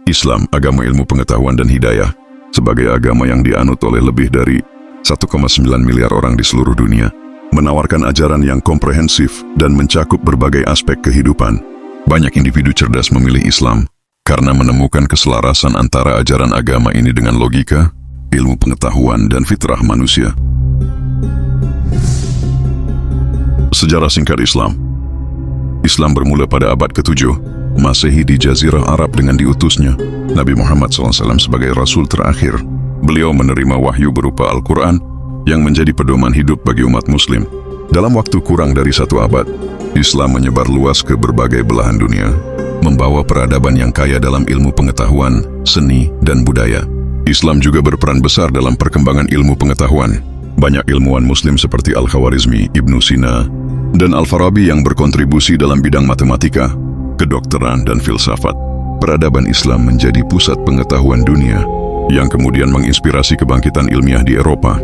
Islam, agama ilmu pengetahuan dan hidayah, sebagai agama yang dianut oleh lebih dari 1,9 miliar orang di seluruh dunia, menawarkan ajaran yang komprehensif dan mencakup berbagai aspek kehidupan. Banyak individu cerdas memilih Islam karena menemukan keselarasan antara ajaran agama ini dengan logika, ilmu pengetahuan, dan fitrah manusia. Sejarah singkat Islam. Islam bermula pada abad ke-7 Masehi di Jazirah Arab dengan diutusnya Nabi Muhammad SAW sebagai Rasul terakhir. Beliau menerima wahyu berupa Al-Quran yang menjadi pedoman hidup bagi umat Muslim. Dalam waktu kurang dari 1 abad, Islam menyebar luas ke berbagai belahan dunia, membawa peradaban yang kaya dalam ilmu pengetahuan, seni, dan budaya. Islam juga berperan besar dalam perkembangan ilmu pengetahuan. Banyak ilmuwan Muslim seperti Al-Khawarizmi, Ibnu Sina, dan Al-Farabi yang berkontribusi dalam bidang matematika, kedokteran, dan filsafat. Peradaban Islam menjadi pusat pengetahuan dunia, yang kemudian menginspirasi kebangkitan ilmiah di Eropa.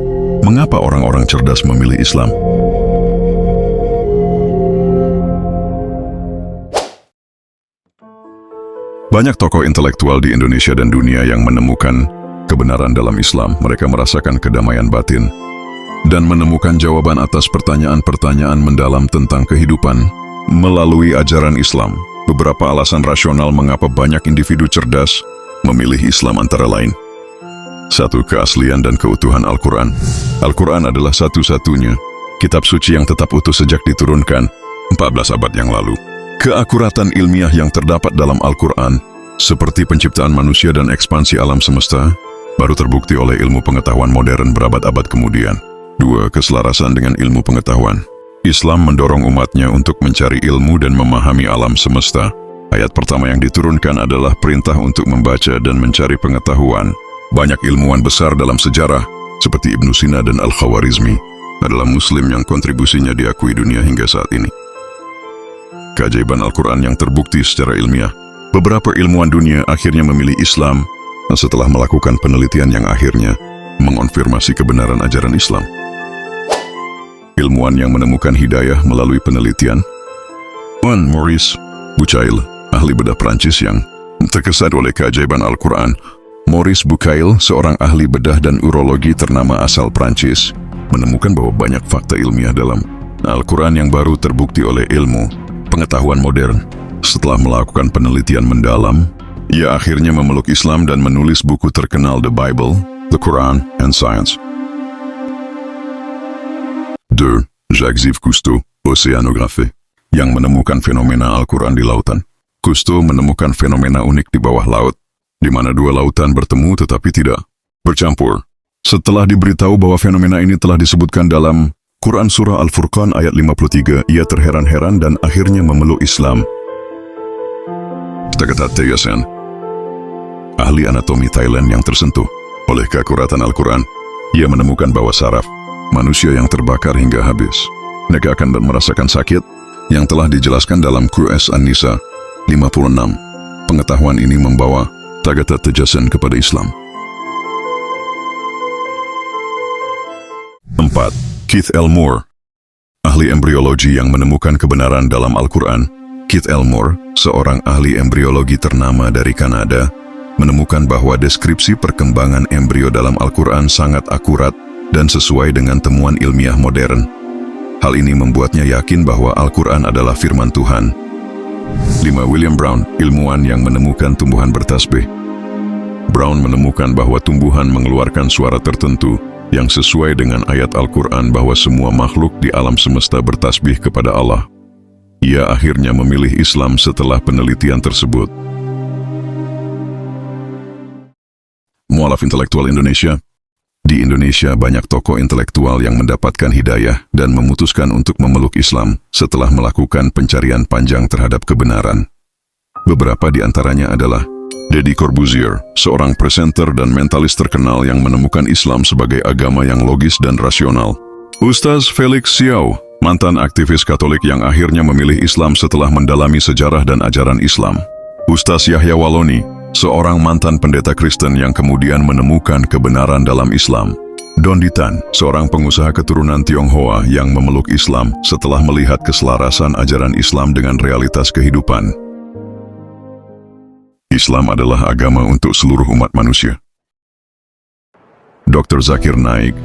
Mengapa orang-orang cerdas memilih Islam? Banyak tokoh intelektual di Indonesia dan dunia yang menemukan kebenaran dalam Islam. Mereka merasakan kedamaian batin dan menemukan jawaban atas pertanyaan-pertanyaan mendalam tentang kehidupan melalui ajaran Islam. Beberapa alasan rasional mengapa banyak individu cerdas memilih Islam antara lain. 1. Keaslian dan keutuhan Al-Quran. Al-Quran adalah satu-satunya kitab suci yang tetap utuh sejak diturunkan 14 abad yang lalu. Keakuratan ilmiah yang terdapat dalam Al-Quran, seperti penciptaan manusia dan ekspansi alam semesta, baru terbukti oleh ilmu pengetahuan modern berabad-abad kemudian. 2. Keselarasan dengan ilmu pengetahuan. Islam mendorong umatnya untuk mencari ilmu dan memahami alam semesta. Ayat pertama yang diturunkan adalah perintah untuk membaca dan mencari pengetahuan. Banyak ilmuwan besar dalam sejarah, seperti Ibnu Sina dan Al-Khawarizmi, adalah Muslim yang kontribusinya diakui dunia hingga saat ini. Keajaiban Al-Quran yang terbukti secara ilmiah. Beberapa ilmuwan dunia akhirnya memilih Islam setelah melakukan penelitian yang akhirnya mengonfirmasi kebenaran ajaran Islam. Ilmuwan yang menemukan hidayah melalui penelitian. Maurice Bucaille, ahli bedah Prancis yang terkesan oleh keajaiban Al-Quran. Maurice Bucaille, seorang ahli bedah dan urologi ternama asal Prancis, menemukan bahwa banyak fakta ilmiah dalam Al-Quran yang baru terbukti oleh ilmu pengetahuan modern. Setelah melakukan penelitian mendalam, ia akhirnya memeluk Islam dan menulis buku terkenal The Bible, The Quran, and Science. 2. Jacques-Yves Cousteau, oceanographe, yang menemukan fenomena Al-Quran di lautan. Cousteau menemukan fenomena unik di bawah laut, di mana 2 lautan bertemu tetapi tidak bercampur. Setelah diberitahu bahwa fenomena ini telah disebutkan dalam Quran Surah Al-Furqan ayat 53, ia terheran-heran dan akhirnya memeluk Islam. Kata Teyasen, ahli anatomi Thailand yang tersentuh oleh keakuratan Al-Quran, ia menemukan bahwa saraf manusia yang terbakar hingga habis, negakan dan merasakan sakit, yang telah dijelaskan dalam Qur'an An-Nisa 56. Pengetahuan ini membawa Tagata Tejasen kepada Islam. 4. Keith Elmore, ahli embriologi yang menemukan kebenaran dalam Al-Quran. Keith Elmore, seorang ahli embriologi ternama dari Kanada, menemukan bahwa deskripsi perkembangan embrio dalam Al-Quran sangat akurat dan sesuai dengan temuan ilmiah modern. Hal ini membuatnya yakin bahwa Al-Quran adalah firman Tuhan. 5. William Brown, ilmuwan yang menemukan tumbuhan bertasbih. Brown menemukan bahwa tumbuhan mengeluarkan suara tertentu yang sesuai dengan ayat Al-Quran bahwa semua makhluk di alam semesta bertasbih kepada Allah. Ia akhirnya memilih Islam setelah penelitian tersebut. Mualaf intelektual Indonesia. Di Indonesia banyak tokoh intelektual yang mendapatkan hidayah dan memutuskan untuk memeluk Islam setelah melakukan pencarian panjang terhadap kebenaran. Beberapa di antaranya adalah Deddy Corbuzier, seorang presenter dan mentalis terkenal yang menemukan Islam sebagai agama yang logis dan rasional. Ustaz Felix Xiao, mantan aktivis Katolik yang akhirnya memilih Islam setelah mendalami sejarah dan ajaran Islam. Ustaz Yahya Waloni, seorang mantan pendeta Kristen yang kemudian menemukan kebenaran dalam Islam. Don Ditan, seorang pengusaha keturunan Tionghoa yang memeluk Islam setelah melihat keselarasan ajaran Islam dengan realitas kehidupan. Islam adalah agama untuk seluruh umat manusia. Dr. Zakir Naik,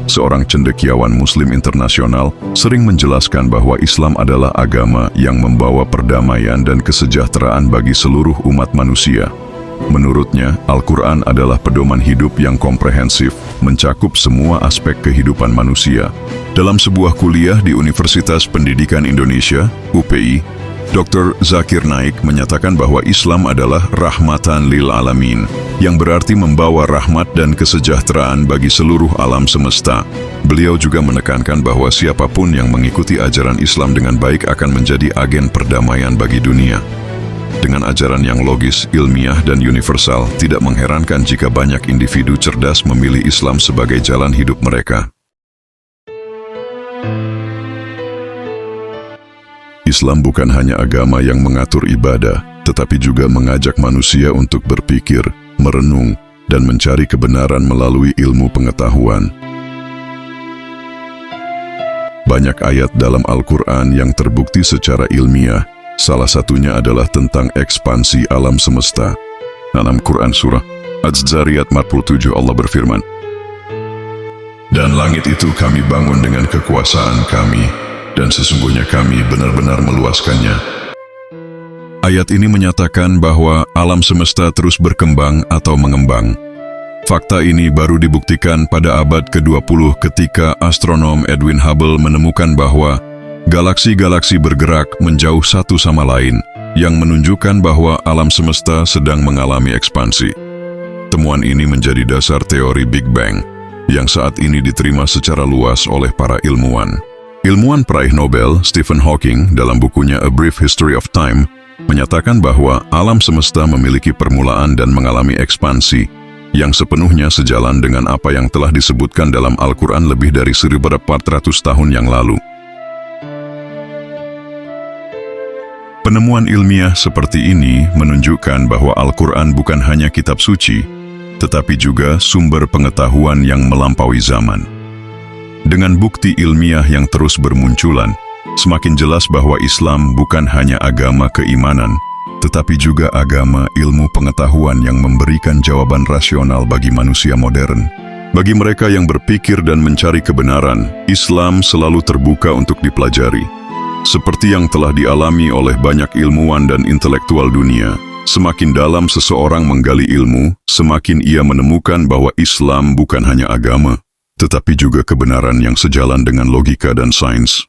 seorang cendekiawan Muslim internasional, sering menjelaskan bahwa Islam adalah agama yang membawa perdamaian dan kesejahteraan bagi seluruh umat manusia. Menurutnya, Al-Quran adalah pedoman hidup yang komprehensif, mencakup semua aspek kehidupan manusia. Dalam sebuah kuliah di Universitas Pendidikan Indonesia, UPI, Dr. Zakir Naik menyatakan bahwa Islam adalah rahmatan lil alamin, yang berarti membawa rahmat dan kesejahteraan bagi seluruh alam semesta. Beliau juga menekankan bahwa siapapun yang mengikuti ajaran Islam dengan baik akan menjadi agen perdamaian bagi dunia. Dengan ajaran yang logis, ilmiah, dan universal, tidak mengherankan jika banyak individu cerdas memilih Islam sebagai jalan hidup mereka. Islam bukan hanya agama yang mengatur ibadah, tetapi juga mengajak manusia untuk berpikir, merenung, dan mencari kebenaran melalui ilmu pengetahuan. Banyak ayat dalam Al-Quran yang terbukti secara ilmiah. Salah satunya adalah tentang ekspansi alam semesta. Dalam Quran Surah Az-Zariyat 47 Allah berfirman, "Dan langit itu kami bangun dengan kekuasaan kami, dan sesungguhnya kami benar-benar meluaskannya." Ayat ini menyatakan bahwa alam semesta terus berkembang atau mengembang. Fakta ini baru dibuktikan pada abad ke-20 ketika astronom Edwin Hubble menemukan bahwa galaksi-galaksi bergerak menjauh satu sama lain, yang menunjukkan bahwa alam semesta sedang mengalami ekspansi. Temuan ini menjadi dasar teori Big Bang, yang saat ini diterima secara luas oleh para ilmuwan. Ilmuwan peraih Nobel, Stephen Hawking, dalam bukunya A Brief History of Time, menyatakan bahwa alam semesta memiliki permulaan dan mengalami ekspansi, yang sepenuhnya sejalan dengan apa yang telah disebutkan dalam Al-Quran lebih dari 1400 tahun yang lalu. Penemuan ilmiah seperti ini menunjukkan bahwa Al-Quran bukan hanya kitab suci, tetapi juga sumber pengetahuan yang melampaui zaman. Dengan bukti ilmiah yang terus bermunculan, semakin jelas bahwa Islam bukan hanya agama keimanan, tetapi juga agama ilmu pengetahuan yang memberikan jawaban rasional bagi manusia modern. Bagi mereka yang berpikir dan mencari kebenaran, Islam selalu terbuka untuk dipelajari. Seperti yang telah dialami oleh banyak ilmuwan dan intelektual dunia, semakin dalam seseorang menggali ilmu, semakin ia menemukan bahwa Islam bukan hanya agama, tetapi juga kebenaran yang sejalan dengan logika dan sains.